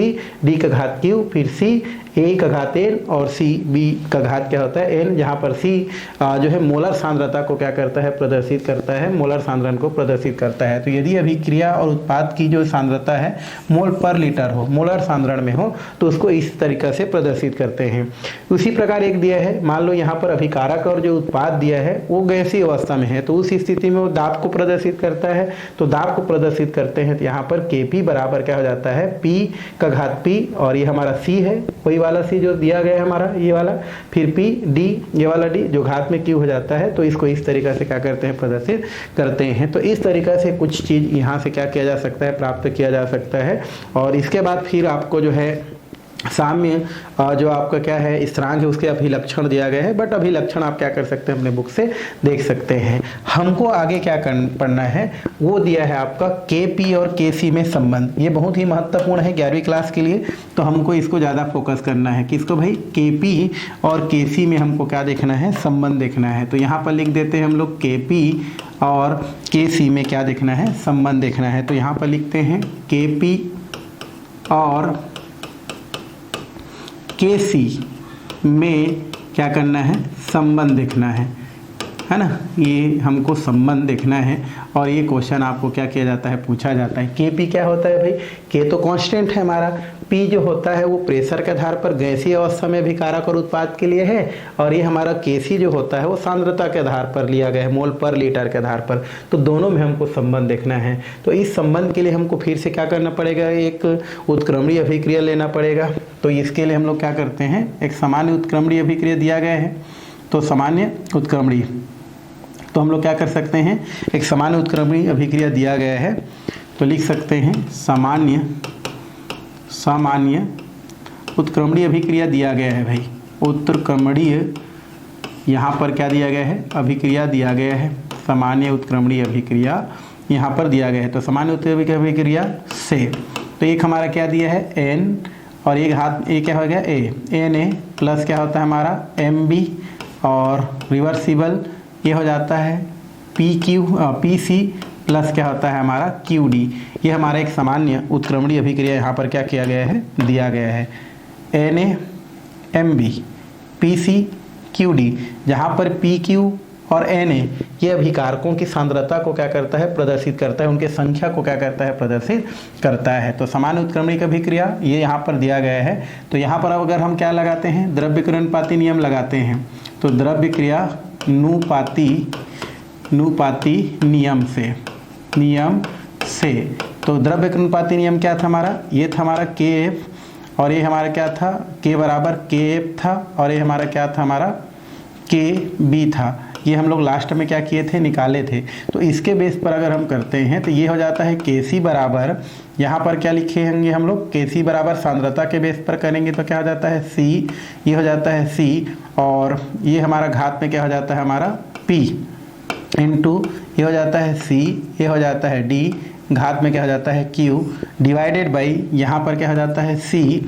D के घात Q, फिर C, ए का घात एन और सी बी का घात क्या होता है एन, जहाँ पर सी जो है मोलर सांद्रता को क्या करता है प्रदर्शित करता है, मोलर सांद्रण को प्रदर्शित करता है। तो यदि अभिक्रिया और उत्पाद की जो सांद्रता है मोल पर लीटर हो, मोलर सांद्रण में हो, तो उसको इस तरीका से प्रदर्शित करते हैं। उसी प्रकार एक दिया है, मान लो यहाँ पर अभिकारक और जो उत्पाद दिया है वो गैसीय अवस्था में है, तो उस स्थिति में वो दाब को प्रदर्शित करता है। तो दाब को प्रदर्शित करते हैं तो यहाँ पर Kp बराबर क्या हो जाता है P का घात P, और ये हमारा C है, वही वाला C जो दिया गया है हमारा ये वाला, फिर P D ये वाला D जो घात में Q हो जाता है। तो इसको इस तरीका से क्या करते हैं प्रदर्शित करते हैं। तो इस तरीका से कुछ चीज़ यहाँ से क्या किया जा सकता है प्राप्त किया जा सकता है। और इसके बाद फिर आपको जो है साम्य जो आपका क्या है स्थिरांक है उसके अभिलक्षण दिया गया है, बट अभिलक्षण आप क्या कर सकते हैं अपने बुक से देख सकते हैं। हमको आगे क्या पढ़ना है वो दिया है आपका Kp और Kc में संबंध। ये बहुत ही महत्वपूर्ण है 11वीं क्लास के लिए, तो हमको इसको ज़्यादा फोकस करना है। किसको भाई? Kp और Kc में हमको क्या देखना है संबंध देखना है। तो यहाँ पर लिख देते हैं हम लोग Kp और Kc में क्या देखना है संबंध देखना है। तो यहाँ पर लिखते हैं Kp और Kc में क्या करना है संबंध देखना है ना, ये हमको संबंध देखना है। और ये क्वेश्चन आपको क्या किया जाता है पूछा जाता है। Kp क्या होता है भाई? K तो कांस्टेंट है हमारा, P जो होता है वो प्रेशर के आधार पर गैसीय अवस्था में अभिकारक और उत्पाद के लिए है, और ये हमारा Kc जो होता है वो सांद्रता के आधार पर लिया गया है, मोल पर लीटर के आधार पर। तो दोनों में हमको संबंध देखना है। तो इस संबंध के लिए हमको फिर से क्या करना पड़ेगा, एक उत्क्रमणीय अभिक्रिया लेना पड़ेगा। तो इसके लिए हम लोग क्या करते हैं, एक सामान्य उत्क्रमणीय अभिक्रिया दिया गया है, तो सामान्य उत्क्रमणीय, तो हम लोग क्या कर सकते हैं, एक सामान्य उत्क्रमणीय अभिक्रिया दिया गया है तो लिख सकते हैं सामान्य उत्क्रमणीय अभिक्रिया दिया गया है भाई। उत्क्रमणीय यहाँ पर क्या दिया गया है अभिक्रिया दिया गया है, सामान्य उत्क्रमणीय अभिक्रिया यहाँ पर दिया गया है। तो सामान्य उत्क्रमणीय अभिक्रिया से तो एक हमारा क्या दिया है N, और एक हाथ ए क्या हो गया ए, Na प्लस क्या होता है हमारा Mb, और रिवर्सिबल ये हो जाता है Pc प्लस क्या होता है हमारा Qd। ये हमारा एक सामान्य उत्क्रमणीय अभिक्रिया यहाँ पर क्या किया गया है दिया गया है Na Mb Pc Qd, जहाँ पर Pq और Na ये अभिकारकों की सांद्रता को क्या करता है प्रदर्शित करता है, उनके संख्या को क्या करता है प्रदर्शित करता है। तो सामान्य उत्क्रमणीय अभिक्रिया ये यहाँ पर दिया गया है। तो यहाँ पर अब अगर हम क्या लगाते हैं द्रव्यक्रमपाती नियम लगाते हैं, तो द्रव्यक्रिया नुपाती नियम से तो द्रव्यक्रमपाती नियम क्या था हमारा, ये था हमारा Kf, और ये हमारा क्या था K बराबर Kf था, और ये हमारा क्या था हमारा Kb था। ये हम लोग लास्ट में क्या किए थे निकाले थे। तो इसके बेस पर अगर हम करते हैं तो ये हो जाता है Kc बराबर, यहाँ पर क्या लिखे होंगे हम लोग Kc बराबर सांद्रता के बेस पर करेंगे तो क्या हो जाता है C, ये हो जाता है C, और ये हमारा घात में क्या हो जाता है हमारा P इंटू ये हो जाता है C, ये हो जाता है D, घात में क्या हो जाता है Q डिवाइडेड बाई यहाँ पर क्या हो जाता है C।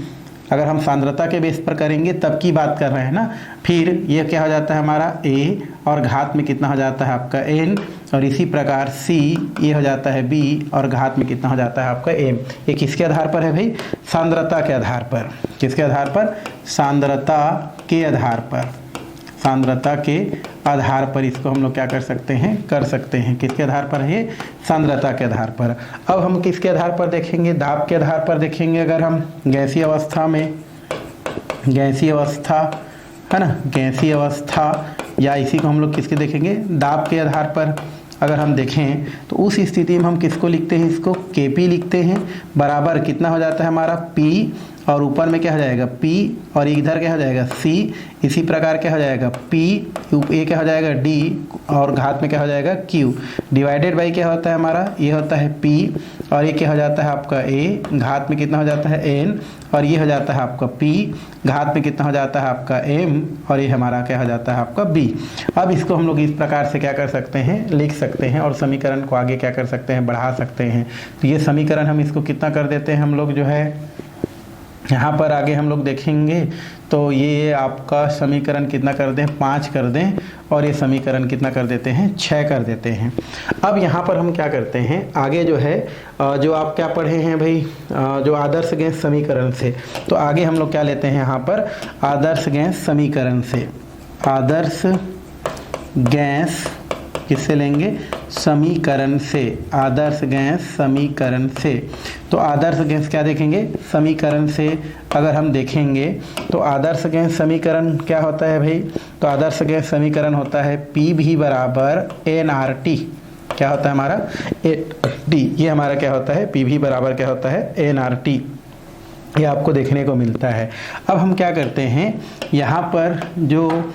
अगर हम सांद्रता के बेस पर करेंगे तब की बात कर रहे हैं ना। फिर ये क्या हो जाता है हमारा A, और घात में कितना हो जाता है आपका N, और इसी प्रकार C ये हो जाता है B, और घात में कितना हो जाता है आपका M। ये किसके आधार पर है भाई? सांद्रता के आधार पर। किसके आधार पर? सांद्रता के आधार पर। सांद्रता के आधार पर इसको हम लोग क्या कर सकते हैं किसके आधार पर है? सांद्रता के आधार पर। अब हम किसके आधार पर देखेंगे? दाब के आधार पर देखेंगे। अगर हम गैसीय अवस्था में, गैसीय अवस्था है ना, गैसीय अवस्था, या इसी को हम लोग किसके देखेंगे दाब के आधार पर। अगर हम देखें तो उस स्थिति में हम किसको लिखते हैं, इसको Kp लिखते हैं, बराबर कितना हो जाता है हमारा P, और ऊपर में क्या हो जाएगा P, और इधर क्या हो जाएगा C, इसी प्रकार क्या हो जाएगा P, ये क्या हो जाएगा D, और घात में क्या हो जाएगा Q डिवाइडेड बाई क्या होता है हमारा, ये होता है P, और ये क्या हो जाता है आपका A, घात में कितना हो जाता है N, और ये हो जाता है आपका P, घात में कितना हो जाता है आपका M, और ये हमारा क्या हो जाता है आपका B। अब इसको हम लोग इस प्रकार से क्या कर सकते हैं लिख सकते हैं, और समीकरण को आगे क्या कर सकते हैं बढ़ा सकते हैं। तो ये समीकरण हम इसको कितना कर देते हैं हम लोग जो है यहाँ पर आगे हम लोग देखेंगे तो ये आपका समीकरण कितना कर दें, 5 कर दें, और ये समीकरण कितना कर देते हैं, 6 कर देते हैं। अब यहाँ पर हम क्या करते हैं, आगे जो है जो आप क्या पढ़े हैं भाई, जो आदर्श गैस समीकरण से, तो आगे हम लोग क्या लेते हैं यहाँ पर, आदर्श गैस समीकरण से। आदर्श गैस किससे लेंगे, समीकरण से, आदर्श गैस समीकरण से। तो आदर्श गैस क्या देखेंगे, समीकरण से अगर हम देखेंगे तो आदर्श गैस समीकरण क्या होता है भाई, तो आदर्श गैस समीकरण होता है पी भी बराबर NRT। क्या होता है हमारा, NRT, ये हमारा क्या होता है, पी भी बराबर क्या होता है, NRT। ये आपको देखने को मिलता है। अब हम क्या करते हैं, यहाँ पर जो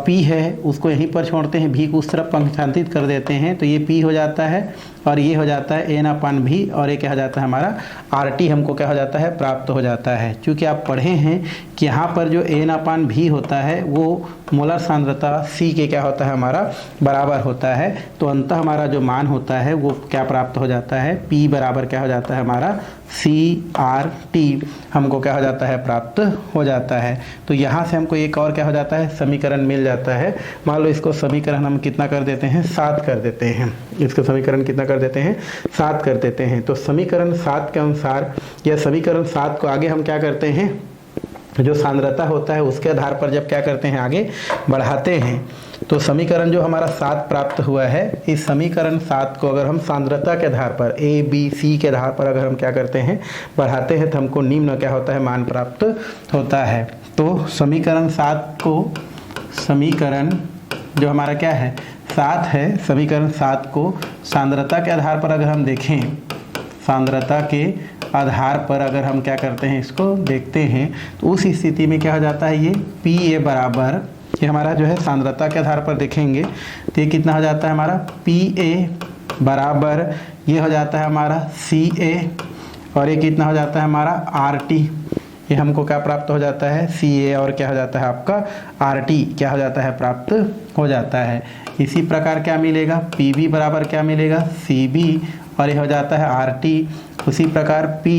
P है उसको यहीं पर छोड़ते हैं, भी को उस तरफ पंक्तित कर देते हैं, तो ये P हो जाता है और ये हो जाता है N/V, और ये क्या हो जाता है हमारा RT, हमको क्या हो जाता है, प्राप्त हो जाता है। क्योंकि आप पढ़े हैं कि यहाँ पर जो N/V होता है वो मोलर सांद्रता C के क्या होता है, हमारा बराबर होता है। तो अंततः हमारा जो मान होता है वो क्या प्राप्त हो जाता है, P बराबर क्या हो जाता है हमारा CRT, हमको क्या हो जाता है, प्राप्त हो जाता है। तो यहाँ से हमको एक और क्या हो जाता है, समीकरण मिल जाता है। मान लो इसको समीकरण हम कितना कर देते हैं, 7 कर देते हैं, इसको समीकरण कितना कर देते हैं, 7 कर देते हैं। तो समीकरण 7 के अनुसार, या समीकरण 7 को आगे हम क्या करते हैं, जो सांद्रता होता है उसके आधार पर जब क्या करते हैं, आगे बढ़ाते हैं, तो समीकरण जो हमारा 7 प्राप्त हुआ है, इस समीकरण 7 को अगर हम सांद्रता के आधार पर ABC के आधार पर अगर हम क्या करते हैं, बढ़ाते हैं, तो हमको निम्न क्या होता है, मान प्राप्त होता है। तो समीकरण 7 को, समीकरण जो हमारा क्या है, 7 है, समीकरण 7 को सांद्रता के आधार पर अगर हम देखें, सांद्रता के आधार पर अगर हम क्या करते हैं, इसको देखते हैं, तो उस स्थिति में क्या हो जाता है, ये PA बराबर, ये हमारा जो है सांद्रता के आधार पर देखेंगे तो ये कितना हो जाता है हमारा, PA बराबर, ये हो जाता है हमारा CA, और ये कितना हो जाता है हमारा RT। ये हमको क्या प्राप्त हो जाता है, CA, और क्या हो जाता है आपका RT, क्या हो जाता है, प्राप्त हो जाता है। इसी प्रकार क्या मिलेगा, PB बराबर क्या मिलेगा, CB, और ये हो जाता है RT। उसी प्रकार P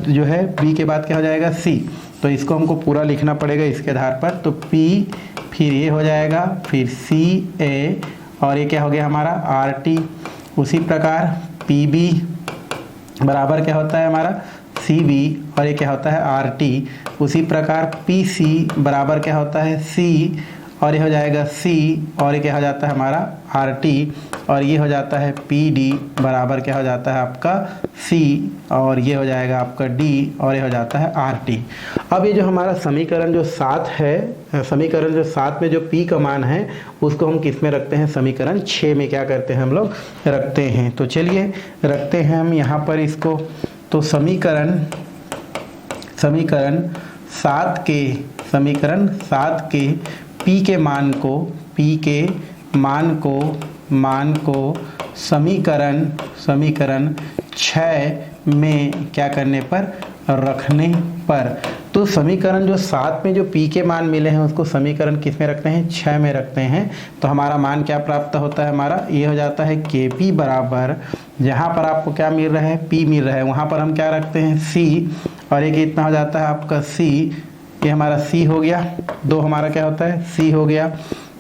जो है, B के बाद क्या हो जाएगा, C, तो इसको हमको पूरा लिखना पड़ेगा इसके आधार पर। तो P, फिर ये हो जाएगा, फिर CA, और ये क्या हो गया हमारा RT। उसी प्रकार PB बराबर क्या होता है हमारा CB, और ये क्या होता है RT। उसी प्रकार PC बराबर क्या होता है C, और ये हो जाएगा C, और ये क्या हो जाता है हमारा RT, और ये हो जाता है PD बराबर क्या हो जाता है आपका C, और ये हो जाएगा आपका D, और ये हो जाता है RT। अब ये जो हमारा समीकरण जो 7 है, समीकरण जो 7 में जो P का मान है उसको हम किस में रखते हैं, समीकरण 6 में क्या करते हैं, हम लोग रखते हैं। तो चलिए रखते हैं हम यहाँ पर इसको। तो समीकरण 7 के P के मान को समीकरण 6 में क्या करने पर, रखने पर, तो समीकरण जो 7 में जो P के मान मिले हैं उसको समीकरण किस में रखते हैं, 6 में रखते हैं। तो हमारा मान क्या प्राप्त होता है, हमारा ये हो जाता है KP बराबर, जहाँ पर आपको क्या मिल रहा है, P मिल रहा है, वहाँ पर हम क्या रखते हैं, C, और ये कितना हो जाता है आपका C, ये हमारा C हो गया, 2 हमारा क्या होता है, C हो गया,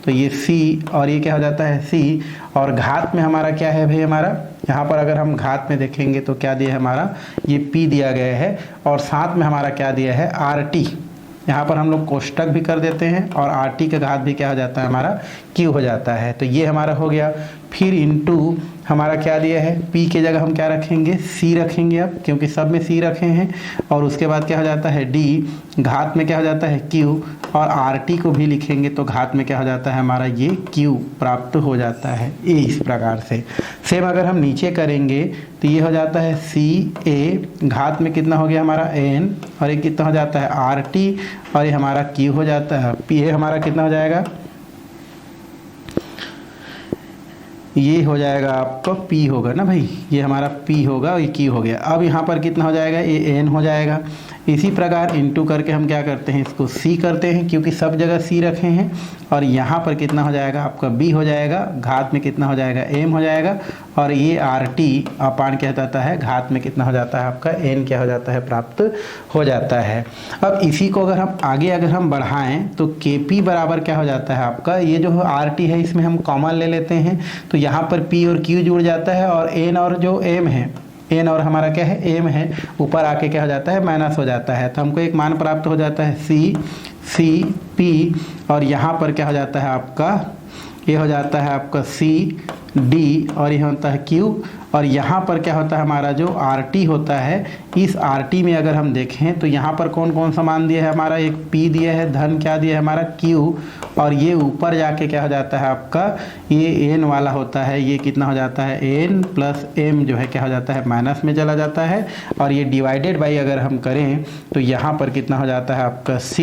तो ये C, और ये क्या हो जाता है C, और घात में हमारा क्या है भाई, हमारा यहाँ पर अगर हम घात में देखेंगे तो क्या दिया है हमारा, ये P दिया गया है, और साथ में हमारा क्या दिया है, RT। यहाँ पर हम लोग कोष्टक भी कर देते हैं, और RT का घात भी क्या हो जाता है हमारा, Q हो जाता है। तो ये हमारा हो गया। फिर इनटू हमारा क्या दिया है, P के जगह हम क्या रखेंगे, C रखेंगे अब, क्योंकि सब में C रखे हैं, और उसके बाद क्या हो जाता है D, घात में क्या हो जाता है Q, और RT को भी लिखेंगे तो घात में क्या हो जाता है हमारा, ये Q प्राप्त हो जाता है। ये इस प्रकार से। सेम अगर हम नीचे करेंगे तो ये हो जाता है CA, घात में कितना हो गया हमारा N, और ये कितना हो जाता है RT, और ये हमारा Q हो जाता है। P हमारा कितना हो जाएगा, ये हो जाएगा आपका P होगा ना भाई, ये हमारा P होगा और ये Q हो गया। अब यहाँ पर कितना हो जाएगा, ये N हो जाएगा। इसी प्रकार इनटू करके हम क्या करते हैं, इसको C करते हैं क्योंकि सब जगह C रखे हैं। और यहाँ पर कितना हो जाएगा आपका B हो जाएगा, घात में कितना हो जाएगा M हो जाएगा, और ये RT अपान क्या जाता है, घात में कितना हो जाता है आपका N क्या हो जाता है, प्राप्त हो जाता है। अब इसी को अगर हम आगे अगर हम बढ़ाएं तो KP बराबर क्या हो जाता है आपका, ये जो RT है इसमें हम कॉमन ले लेते हैं तो यहाँ पर P और Q जुड़ जाता है, और N और जो M है, N और हमारा क्या है M है, ऊपर आके क्या हो जाता है, माइनस हो जाता है। तो हमको एक मान प्राप्त हो जाता है CP, और यहाँ पर क्या हो जाता है आपका, ये हो जाता है आपका CD, और ये होता है Q, और यहाँ पर क्या होता है हमारा जो RT होता है, इस RT में अगर हम देखें तो यहाँ पर कौन कौन सा मान दिया है हमारा, एक P दिया है, धन क्या दिया है हमारा Q, और ये ऊपर जाके क्या हो जाता है आपका, ये N वाला होता है, ये कितना हो जाता है N प्लस M जो है क्या हो जाता है, माइनस में चला जाता है। और ये डिवाइडेड बाई अगर हम करें तो यहाँ पर कितना हो जाता है आपका C,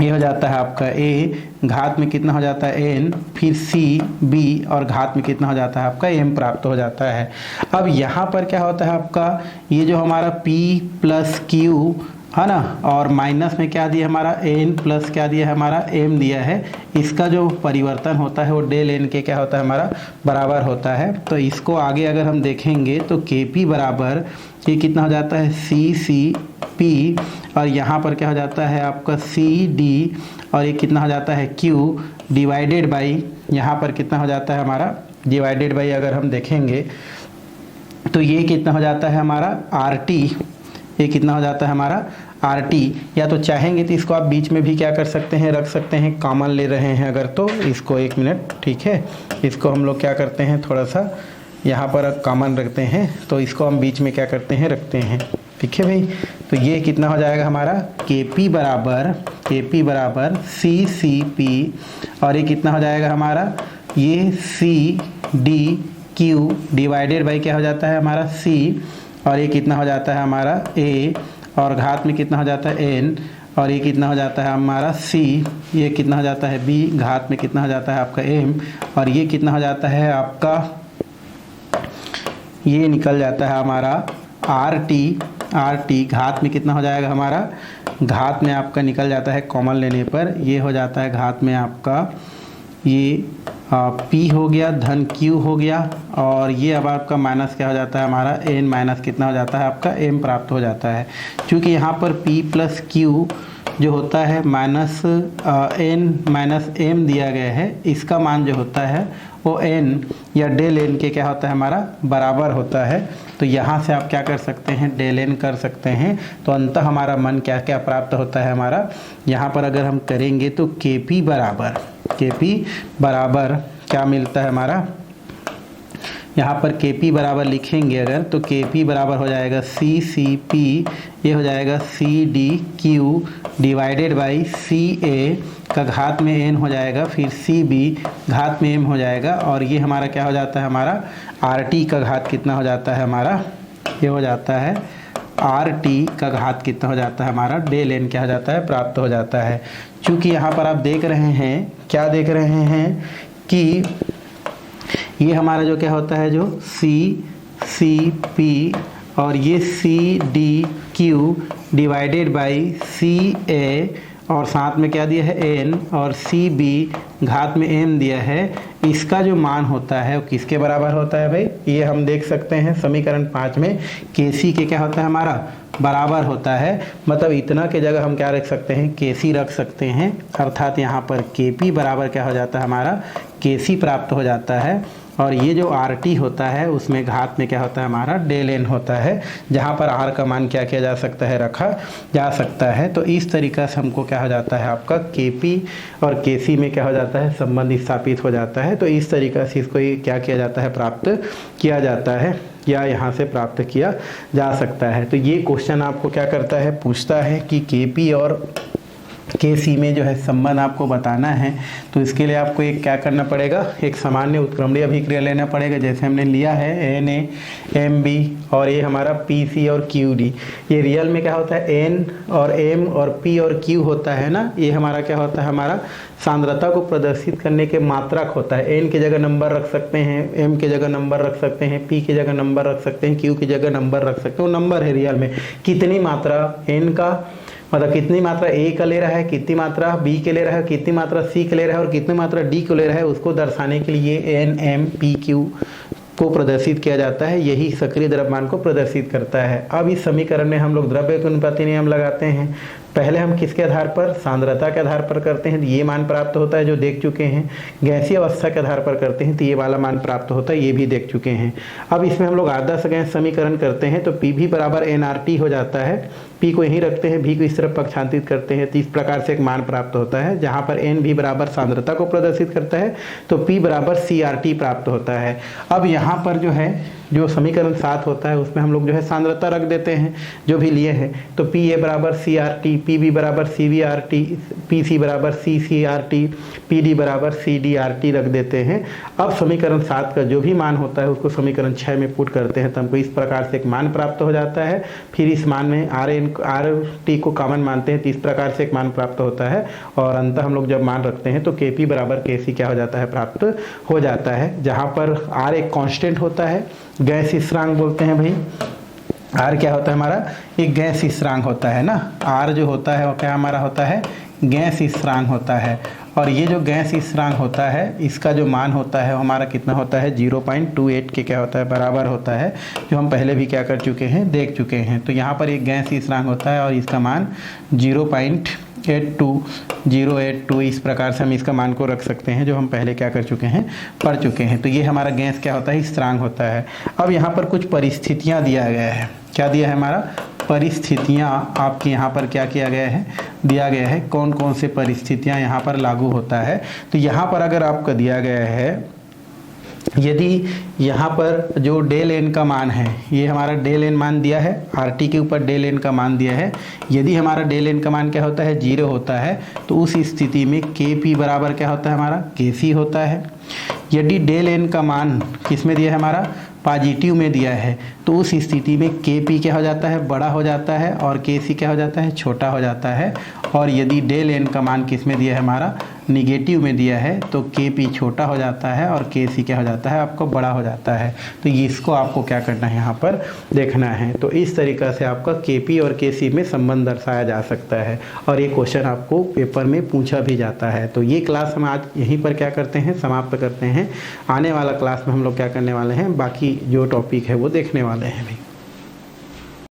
ये हो जाता है आपका A, घात में कितना हो जाता है N, फिर C B, और घात में कितना हो जाता है आपका M प्राप्त हो जाता है। अब यहाँ पर क्या होता है आपका, ये जो हमारा P प्लस Q है ना, और माइनस में क्या दिया हमारा N प्लस क्या दिया है हमारा M दिया है, इसका जो परिवर्तन होता है वो डेल N के क्या होता है हमारा बराबर होता है। तो इसको आगे अगर हम देखेंगे तो KP बराबर ये कितना हो जाता है CP, और यहाँ पर क्या हो जाता है आपका CD, और ये कितना हो जाता है Q डिवाइडेड बाई, यहाँ पर कितना हो जाता है हमारा डिवाइडेड बाई अगर हम देखेंगे तो ये कितना हो जाता है हमारा RT, ये कितना हो जाता है हमारा RT। या तो चाहेंगे तो इसको आप बीच में भी क्या कर सकते हैं, रख सकते हैं, कॉमन ले रहे हैं अगर तो इसको, एक मिनट ठीक है, इसको हम लोग क्या करते हैं थोड़ा सा यहाँ पर कॉमन रखते हैं, तो इसको हम बीच में क्या करते हैं, रखते हैं, ठीक है भाई। तो ये कितना हो जाएगा हमारा KP बराबर CCP, और ये कितना हो जाएगा हमारा, ये CDQ डिवाइडेड बाई क्या हो जाता है हमारा C, और ये कितना हो जाता है हमारा A, और घात में कितना हो जाता है N, और ये कितना हो जाता है हमारा C, ये कितना हो जाता है B, घात में कितना हो जाता है आपका M, और ये कितना हो जाता है आपका, ये निकल जाता है हमारा RT, घात में कितना हो जाएगा हमारा, घात में आपका निकल जाता है कॉमन लेने पर, ये हो जाता है घात में आपका ये P हो गया, धन Q हो गया, और ये अब आपका माइनस क्या हो जाता है हमारा N, माइनस कितना हो जाता है आपका M प्राप्त हो जाता है। क्योंकि यहाँ पर P प्लस Q जो होता है माइनस N माइनस M दिया गया है, इसका मान जो होता है वो N या डेल N के क्या होता है हमारा बराबर होता है। तो यहाँ से आप क्या कर सकते हैं, डेल N कर सकते हैं। तो अंततः हमारा मान क्या क्या प्राप्त होता है हमारा, यहाँ पर अगर हम करेंगे तो KP बराबर क्या मिलता है हमारा, यहाँ पर KP बराबर लिखेंगे अगर तो KP बराबर हो जाएगा CCP, ये हो जाएगा CDQ डिवाइडेड बाई CA का घात में N हो जाएगा, फिर CB घात में M हो जाएगा, और ये हमारा क्या हो जाता है हमारा RT का घात कितना हो जाता है हमारा, ये हो जाता है RT का घात कितना हो जाता है हमारा, डेल N क्या हो जाता है प्राप्त हो जाता है। चूँकि यहाँ पर आप देख रहे हैं, क्या देख रहे हैं कि ये हमारा जो क्या होता है जो CCP और ये CDQ डिवाइडेड बाई CA और साथ में क्या दिया है N और CB घात में M दिया है, इसका जो मान होता है वो किसके बराबर होता है भाई, ये हम देख सकते हैं समीकरण 5 में KC के क्या होता है हमारा बराबर होता है। मतलब इतना के जगह हम क्या रख सकते हैं, KC रख सकते हैं, अर्थात यहाँ पर KP बराबर क्या हो जाता है हमारा KC प्राप्त हो जाता है। और ये जो RT होता है उसमें घात में क्या होता है हमारा डेल N होता है, जहाँ पर R का मान क्या किया जा सकता है, रखा जा सकता है। तो इस तरीक़ा से हमको क्या हो जाता है आपका KP और KC में क्या हो जाता है संबंध स्थापित हो जाता है। तो इस तरीक़ा से इसको क्या किया जाता है, प्राप्त किया जाता है या यहाँ से प्राप्त किया जा सकता है। तो ये क्वेश्चन आपको क्या करता है, पूछता है कि KP और के सी में जो है संबंध आपको बताना है, तो इसके लिए आपको एक क्या करना पड़ेगा, एक सामान्य उत्क्रमणीय अभिक्रिया लेना पड़ेगा। जैसे हमने लिया है Na Mb और ये हमारा Pc और Qd। ये रियल में क्या होता है, N और M और P और Q होता है ना, ये हमारा क्या होता है, हमारा सांद्रता को प्रदर्शित करने के मात्रक होता है। N की जगह नंबर रख सकते हैं, M की जगह नंबर रख सकते हैं, P की जगह नंबर रख सकते हैं, Q की जगह नंबर रख सकते हैं। वो नंबर है रियल में, कितनी मात्रा N का मतलब कितनी मात्रा A का ले रहा है, कितनी मात्रा B के ले रहा है, कितनी मात्रा C के ले रहा है और कितनी मात्रा D को ले रहा है, उसको दर्शाने के लिए N M P Q को प्रदर्शित किया जाता है। यही सक्रिय द्रव्यमान को प्रदर्शित करता है। अब इस समीकरण में हम लोग द्रव्य अनुपाती नियम लगाते हैं। पहले हम किसके आधार पर, सांद्रता के आधार पर करते हैं, तो ये मान प्राप्त होता है जो देख चुके हैं। गैसीय अवस्था के आधार पर करते हैं तो ये वाला मान प्राप्त होता है, ये भी देख चुके हैं। अब इसमें हम लोग आदर्श गैस समीकरण करते हैं तो पी भी बराबर nRT हो जाता है। पी को यहीं रखते हैं, भी को इस तरफ पक्षांतरित करते हैं तो इस प्रकार से एक मान प्राप्त होता है, जहाँ पर n भी बराबर सांद्रता को प्रदर्शित करता है तो P बराबर CRT प्राप्त होता है। अब यहाँ पर जो है जो समीकरण 7 होता है उसमें हम लोग जो है सांद्रता रख देते हैं जो भी लिए हैं, तो PA बराबर CRT, PB बराबर CVRT, PC बराबर CCRT, PD बराबर CDRT रख देते हैं। अब समीकरण 7 का जो भी मान होता है उसको समीकरण 6 में पुट करते हैं तो हमको इस प्रकार से एक मान प्राप्त हो जाता है। फिर इस मान में RT को कॉमन मानते हैं तो इस प्रकार से एक मान प्राप्त होता है और अंत हम लोग जब मान रखते हैं तो KP बराबर KC क्या हो जाता है, प्राप्त हो जाता है। जहाँ पर R एक कांस्टेंट होता है, गैस स्थिरांक बोलते हैं भाई। R क्या होता है हमारा, एक गैस स्थिरांक होता है ना। R जो होता है वो क्या हमारा होता है, गैस स्थिरांक होता है। और ये जो गैस स्थिरांक होता है इसका जो मान होता है वो हमारा कितना होता है, 0.28 के क्या होता है, बराबर होता है, जो हम पहले भी क्या कर चुके हैं, देख चुके हैं। तो यहाँ पर एक गैस स्थिरांक होता है और इसका मान 0.82 इस प्रकार से हम इसका मान को रख सकते हैं, जो हम पहले क्या कर चुके हैं, पढ़ चुके हैं। तो ये हमारा गैस क्या होता है, स्थिरांक होता है। अब यहाँ पर कुछ परिस्थितियाँ दिया गया है, क्या दिया है हमारा, परिस्थितियाँ आपके यहाँ पर क्या किया गया है, दिया गया है कौन कौन से परिस्थितियाँ यहाँ पर लागू होता है। तो यहाँ पर अगर आपका दिया गया है, यदि यहाँ पर जो डेल एन का मान है, ये हमारा डेल एन मान दिया है, आरटी के ऊपर डेल एन का मान दिया है। यदि हमारा डेल एन का मान क्या होता है, 0 होता है, तो उस स्थिति में के पी बराबर क्या होता है हमारा, के सी होता है। यदि डेल एन का मान किस में दिया है हमारा, पॉजिटिव में दिया है, तो उस स्थिति में के पी क्या हो जाता है, बड़ा हो जाता है और के सी क्या हो जाता है, छोटा हो जाता है। और यदि डेल एन का मान किस में दिया है हमारा, निगेटिव में दिया है, तो के पी छोटा हो जाता है और के सी क्या हो जाता है, आपको बड़ा हो जाता है। तो इसको आपको क्या करना है, यहाँ पर देखना है। तो इस तरीक़ा से आपका के पी और के सी में संबंध दर्शाया जा सकता है और ये क्वेश्चन आपको पेपर में पूछा भी जाता है। तो ये क्लास हम आज यहीं पर क्या करते हैं, समाप्त करते हैं। आने वाला क्लास में हम लोग क्या करने वाले हैं, बाकी जो टॉपिक है वो देखने वाले हैं भाई।